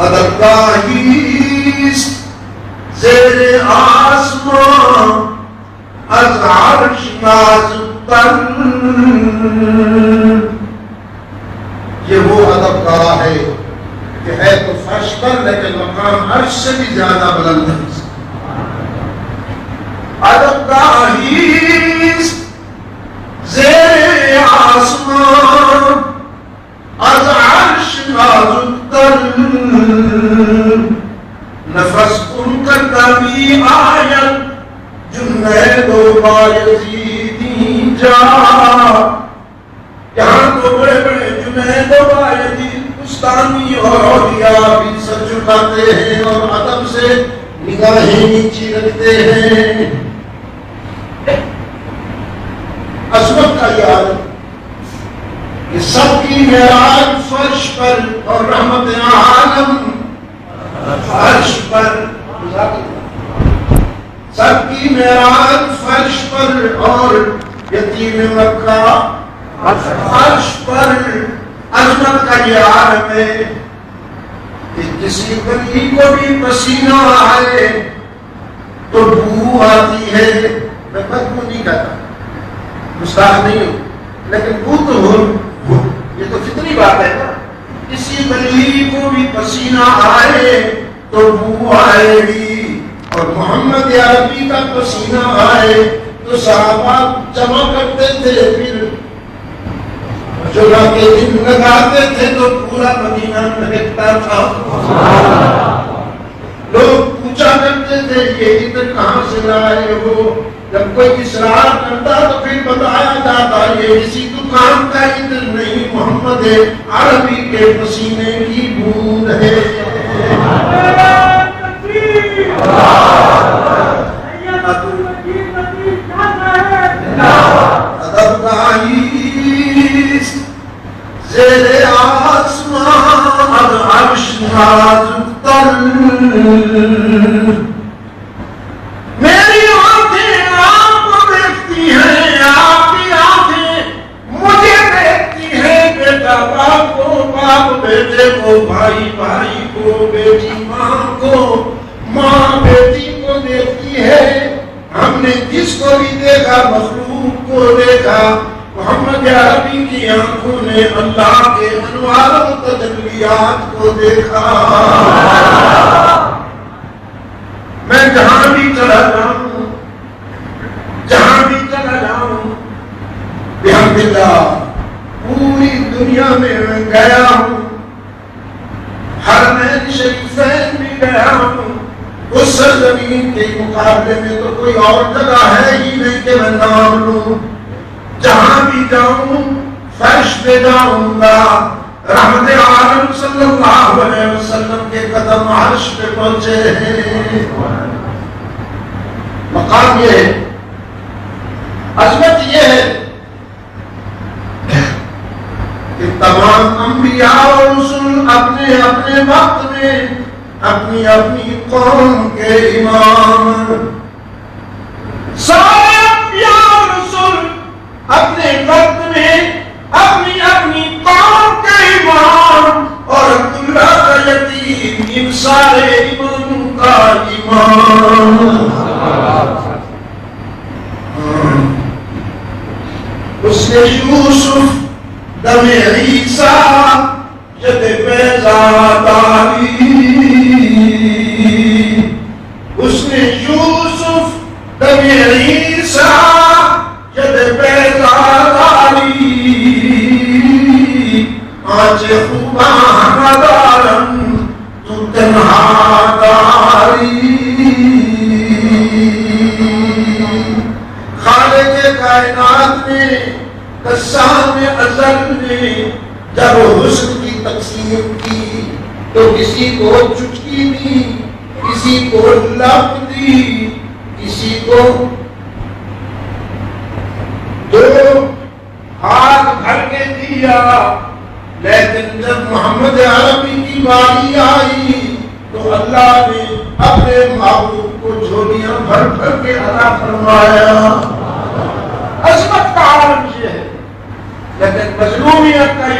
ادب کا ہیست زیر آسمان از عرش نازک تر. یہ وہ ادب کا ہے کہ ہے تو فرش پر لیکن مقام عرش سے بھی زیادہ بلند ہے. ادب کا ہیست زیر آسمان از عرش نازک تر. نفس ان کا کبھی آیت جنید و بایزیدی جا. یہاں تو بڑے بڑے جنید و بایزید بستانی اور اولیاء بھی سر جھکاتے ہیں اور ادب سے نگاہیں نیچی رکھتے ہیں. عظمت کا یاد یہ سب کی معراج فرش پر اور رحمت عالم فرش پر. سب کی معراج فرش پر اور یتیم مکہ فرش پر. عظمت کا یہ عالم ہے کہ کسی بندی کو بھی پسینہ آئے تو بو آتی ہے. میں بدبو نہیں کہتا، گستاخ نہیں ہوں، لیکن بو تو ہو، یہ تو فطری بات ہے نا. کسی بندی کو بھی پسینہ آئے تو بو آئے گی. اور محمد عربی کا پسینہ آئے تو صحابہ جمع کرتے تھے، پھر جمعہ کے دن لگاتے تھے تو پورا مدینہ مہکتا تھا. لوگ پوچھا کرتے تھے یہ عطر کہاں سے لائے ہو. جب کوئی اصرار کرتا تو پھر بتایا جاتا یہ کسی دکان کا عطر نہیں، محمد عربی کے پسینے کی بوند ہے. ادب کا ہیست زیر آسمان از عرش نازک تر. میری آنکھیں آپ کو دیکھتی ہیں، آپ کی آنکھیں مجھے دیکھتی ہیں. بیٹا باپ کو، باپ بیٹے کو، بھائی بھائی کو، بیٹی ماں کو، ماں بیٹی کو دیکھتی ہے. ہم نے جس کو بھی دیکھا مخلوق کو دیکھا، محمد عربی کی آنکھوں نے اللہ کے انوار و تجلیات کو دیکھا. میں جہاں بھی چلا جاؤں، جہاں بھی چلا جاؤں، بحمد اللہ پوری دنیا میں گیا ہوں، حرمین شریفین بھی گیا ہوں. اس سرزمین کے مقابلے میں تو کوئی اور جگہ ہے ہی نہیں کہ میں نام لوں. جہاں بھی جاؤں فرش پہ جاؤں گا. رحمت عالم صلی اللہ علیہ وسلم کے قدم عرش پہ پہنچے ہیں. مقام یہ ہے، عظمت یہ ہے کہ تمام انبیاء اور رسول اپنے اپنے وقت میں اپنی اپنی قوم کے امام. سارے انبیاء اور رسول اپنے وقت میں اپنی اپنی قوم کے امام. اور عبداللہ کا یتیم ان سارے اماموں کا امام. اس نے یوسف دم عیسیٰ ید بیضاداری. اس نے یوسف دم عیسیٰ ید بیضاداری. آج خوباں ندارم تو تنہا داری. خالق کائنات نے قسام ازل نے جب حسن کی تقسیم کی تو کسی کو چٹکی دی، کسی کو لب دی، کسی کو دو ہاتھ بھر کے دیا. لیکن جب محمد عربی کی باری آئی تو اللہ نے اپنے محبوب کو جھولیاں بھر بھر کے عطا فرمایا. عظمت کا عالم یہ ہے، لیکن مظلومیت کا